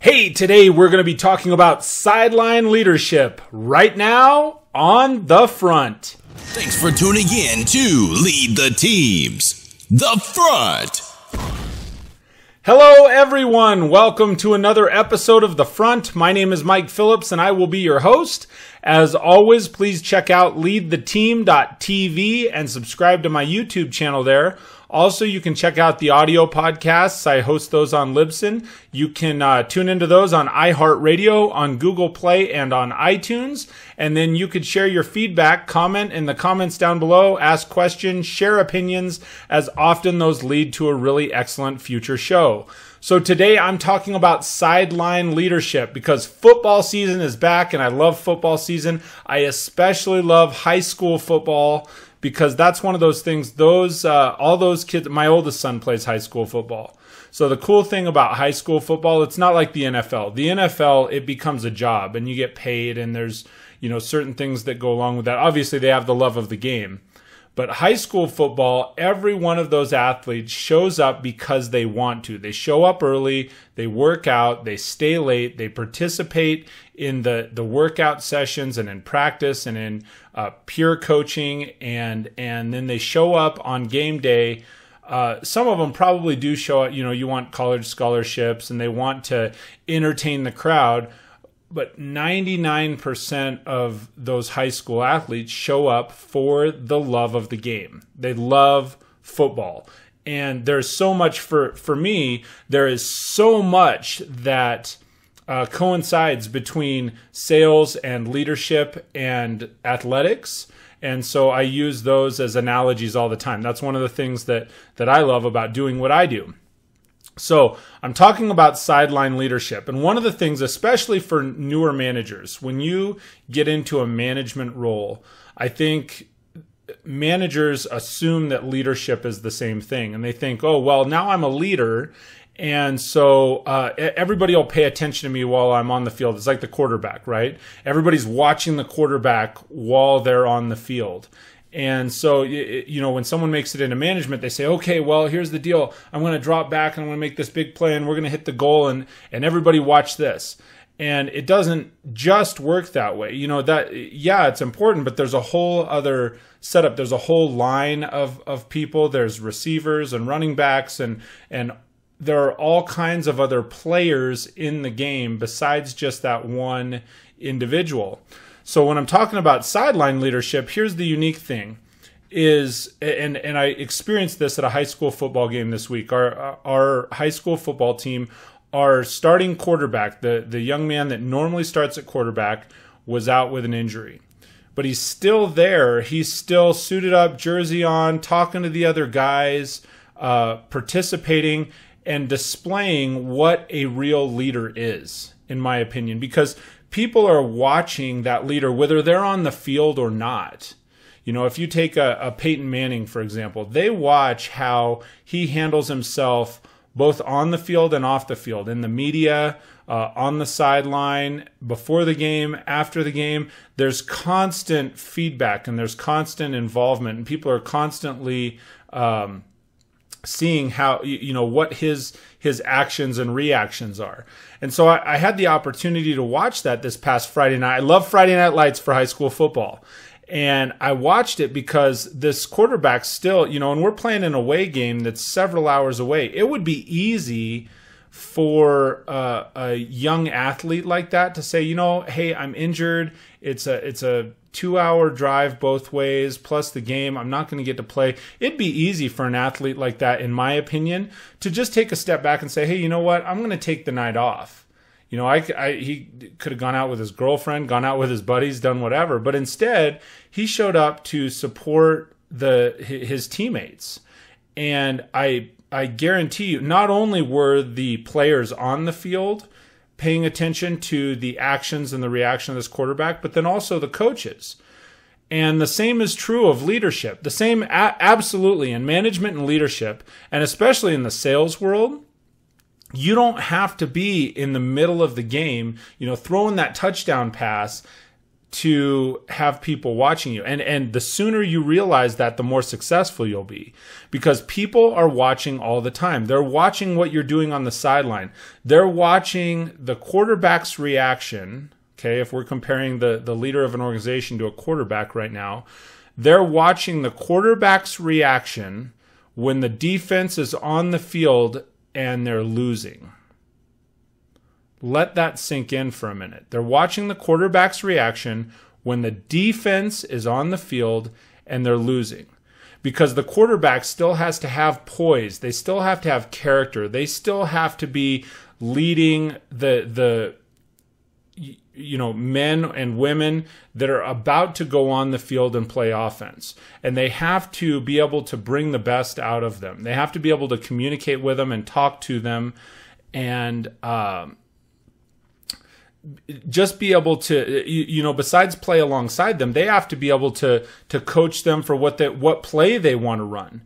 Hey, today we're going to be talking about sideline leadership right now on The Front. Thanks for tuning in to Lead the Teams, The Front. Hello, everyone. Welcome to another episode of The Front. My name is Mike Phillips, and I will be your host. As always, please check out leadtheteam.tv and subscribe to my YouTube channel there. Also, you can check out the audio podcasts. I host those on Libsyn. You can tune into those on iHeartRadio, on Google Play, and on iTunes. And then you could share your feedback, comment in the comments down below, ask questions, share opinions, as often those lead to a really excellent future show. So today I'm talking about sideline leadership because football season is back and I love football season. I especially love high school football because that's one of those things, all those kids, my oldest son plays high school football. So the cool thing about high school football, it's not like the NFL. The NFL, it becomes a job and you get paid and there's, certain things that go along with that. Obviously they have the love of the game. But high school football, every one of those athletes shows up because they want to. They show up early, they work out, they stay late, they participate in the workout sessions and in practice and in peer coaching, and then they show up on game day. Some of them probably do show up, you want college scholarships and they want to entertain the crowd. But 99% of those high school athletes show up for the love of the game. They love football. And there's so much for me, there is so much that coincides between sales and leadership and athletics. And so I use those as analogies all the time. That's one of the things that I love about doing what I do. So I'm talking about sideline leadership. And one of the things, especially for newer managers, when you get into a management role, I think managers assume that leadership is the same thing. And they think, oh, well, now I'm a leader. And so everybody will pay attention to me while I'm on the field. It's like the quarterback, right? Everybody's watching the quarterback while they're on the field. And so, when someone makes it into management, they say, okay, well, here's the deal. I'm going to drop back and I'm going to make this big play and we're going to hit the goal and everybody watch this. And it doesn't just work that way. It's important, but there's a whole other setup. There's a whole line of people. There's receivers and running backs and there are all kinds of other players in the game besides just that one individual. So when I'm talking about sideline leadership, here's the unique thing is, and I experienced this at a high school football game this week. Our high school football team, our starting quarterback, the young man that normally starts at quarterback, was out with an injury. But he's still there. He's still suited up, jersey on, talking to the other guys, participating and displaying what a real leader is, in my opinion, because people are watching that leader, whether they're on the field or not. If you take a Peyton Manning, for example, they watch how he handles himself both on the field and off the field, in the media, on the sideline, before the game, after the game. There's constant feedback and there's constant involvement, and people are constantly seeing how, what his actions and reactions are. And so I had the opportunity to watch that this past Friday night. I love Friday Night Lights for high school football. And I watched it because this quarterback still, and we're playing an away game that's several hours away. It would be easy for a young athlete like that to say, hey, I'm injured. It's a 2-hour drive both ways, plus the game. I'm not going to get to play. It'd be easy for an athlete like that, in my opinion, to just take a step back and say, hey, you know what? I'm going to take the night off. He could have gone out with his girlfriend, gone out with his buddies, done whatever. But instead, he showed up to support his teammates. And I guarantee you, not only were the players on the field paying attention to the actions and the reaction of this quarterback, but then also the coaches. And the same is true of leadership. The same absolutely in management and leadership, and especially in the sales world. You don't have to be in the middle of the game, throwing that touchdown pass to have people watching you. And the sooner you realize that, the more successful you'll be, because people are watching all the time. They're watching what you're doing on the sideline. They're watching the quarterback's reaction. Okay, if we're comparing the leader of an organization to a quarterback right now, they're watching the quarterback's reaction when the defense is on the field and they're losing. Let that sink in for a minute. They're watching the quarterback's reaction when the defense is on the field and they're losing. Because the quarterback still has to have poise. They still have to have character. They still have to be leading the men and women that are about to go on the field and play offense. And they have to be able to bring the best out of them. They have to be able to communicate with them and talk to them, and just be able to, besides play alongside them, they have to be able to coach them for what play they want to run.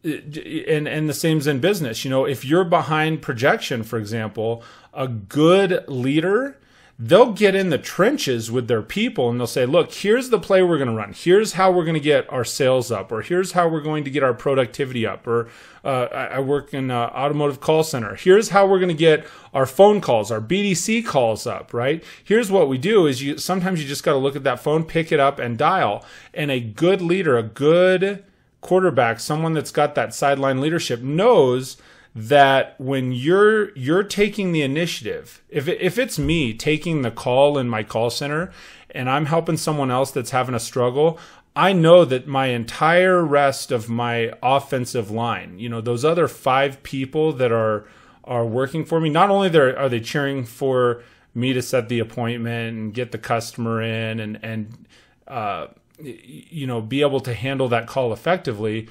And the same's in business. If you're behind projection, for example, a good leader, they'll get in the trenches with their people and they'll say, look, here's the play we're going to run. Here's how we're going to get our sales up, or here's how we're going to get our productivity up. Or I work in an automotive call center. Here's how we're going to get our phone calls, our BDC calls up, right? Here's what we do is sometimes you just got to look at that phone, pick it up and dial. And a good leader, a good quarterback, someone that's got that sideline leadership knows that when you're taking the initiative, if it's me taking the call in my call center and I'm helping someone else that's having a struggle, I know that my entire rest of my offensive line, those other 5 people that are working for me, not only are they cheering for me to set the appointment and get the customer in and be able to handle that call effectively,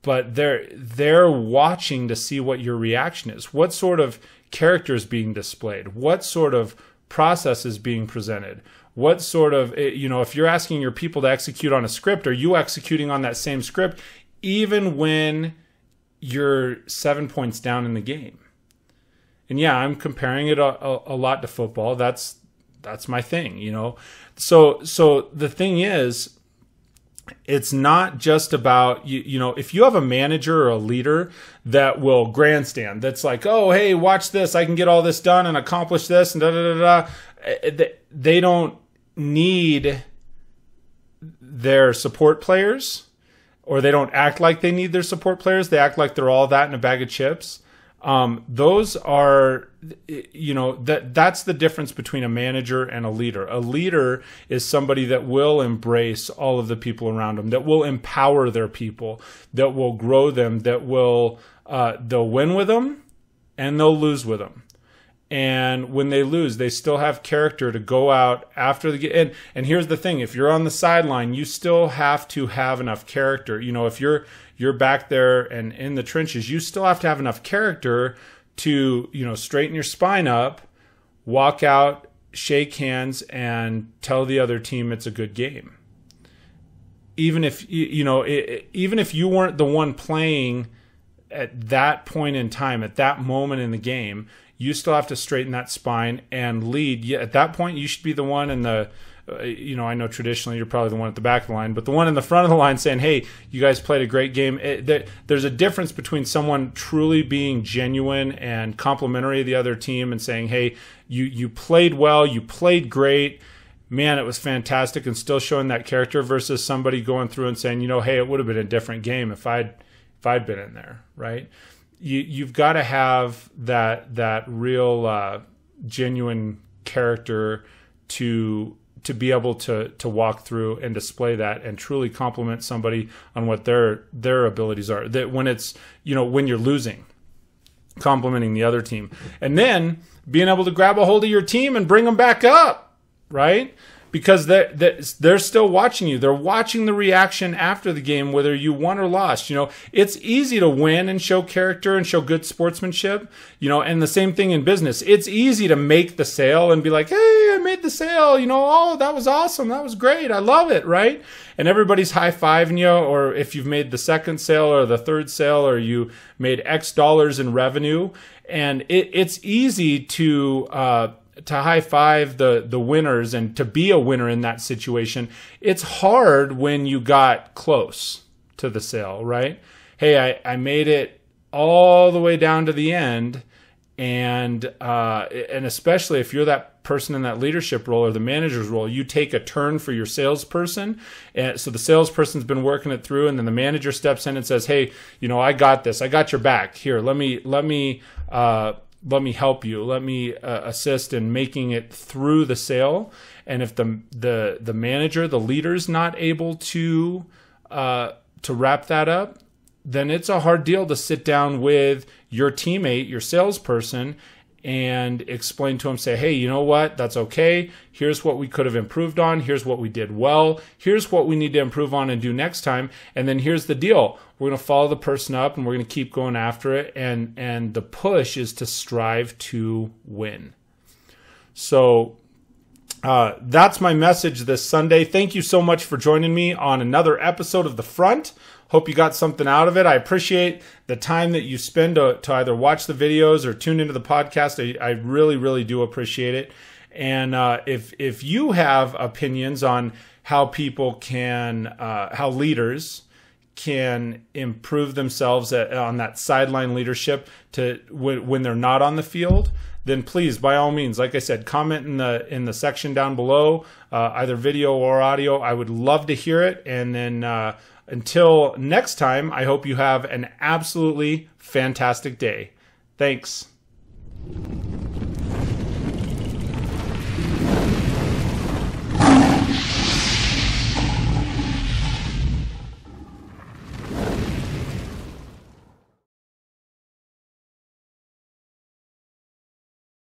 but they're watching to see what your reaction is. What sort of character is being displayed? What sort of process is being presented? What sort of, if you're asking your people to execute on a script, are you executing on that same script even when you're 7 points down in the game? And yeah, I'm comparing it a lot to football. That's my thing, So the thing is, it's not just about, if you have a manager or a leader that will grandstand, that's like, oh, hey, watch this, I can get all this done and accomplish this and da-da-da-da. They don't need their support players, or they don't act like they need their support players. They act like they're all that in a bag of chips. Those are, that's the difference between a manager and a leader. A leader is somebody that will embrace all of the people around them, that will empower their people, that will grow them, that will, they'll win with them and they'll lose with them. And when they lose, they still have character to go out after the game. And here's the thing, if you're on the sideline, you still have to have enough character. If you're back there and in the trenches, you still have to have enough character to, straighten your spine up, walk out, shake hands, and tell the other team it's a good game. Even if, even if you weren't the one playing at that point in time, at that moment in the game, you still have to straighten that spine and lead. Yeah, at that point, you should be the one in the, I know traditionally you're probably the one at the back of the line, but the one in the front of the line saying, hey, you guys played a great game. There's a difference between someone truly being genuine and complimentary of the other team and saying, hey, you played well, you played great, man, it was fantastic, and still showing that character, versus somebody going through and saying, hey, it would have been a different game if I'd been in there, right? You've got to have that real genuine character to be able to walk through and display that and truly compliment somebody on what their abilities are. That when it's, when you're losing, complimenting the other team, and then being able to grab a hold of your team and bring them back up, right? Because they're still watching you. They're watching the reaction after the game, whether you won or lost. It's easy to win and show character and show good sportsmanship, and the same thing in business. It's easy to make the sale and be like, hey, I made the sale, oh, that was awesome. That was great. I love it, right? And everybody's high-fiving you, or if you've made the second sale or the third sale, or you made X dollars in revenue. And it's easy to high five the winners and to be a winner in that situation. It's hard when you got close to the sale, right? Hey, I made it all the way down to the end, and especially if you're that person in that leadership role or the manager's role, you take a turn for your salesperson. And so the salesperson's been working it through, and then the manager steps in and says, "Hey, I got this. I got your back. Here, let me help you. Let me assist in making it through the sale." And if the manager, the leader's not able to wrap that up, then it's a hard deal to sit down with your teammate, your salesperson, and explain to him, say, "Hey, you know what? That's okay. Here's what we could have improved on. Here's what we did well. Here's what we need to improve on and do next time. And then here's the deal. We're going to follow the person up and we're going to keep going after it." And the push is to strive to win. So that's my message this Sunday. Thank you so much for joining me on another episode of The Front. Hope you got something out of it. I appreciate the time that you spend to either watch the videos or tune into the podcast. I really, really do appreciate it. And if you have opinions on how people can, how leaders can improve themselves on that sideline leadership to when they're not on the field, then please, by all means, like I said, comment in the section down below, either video or audio. I would love to hear it. And then until next time, I hope you have an absolutely fantastic day. Thanks.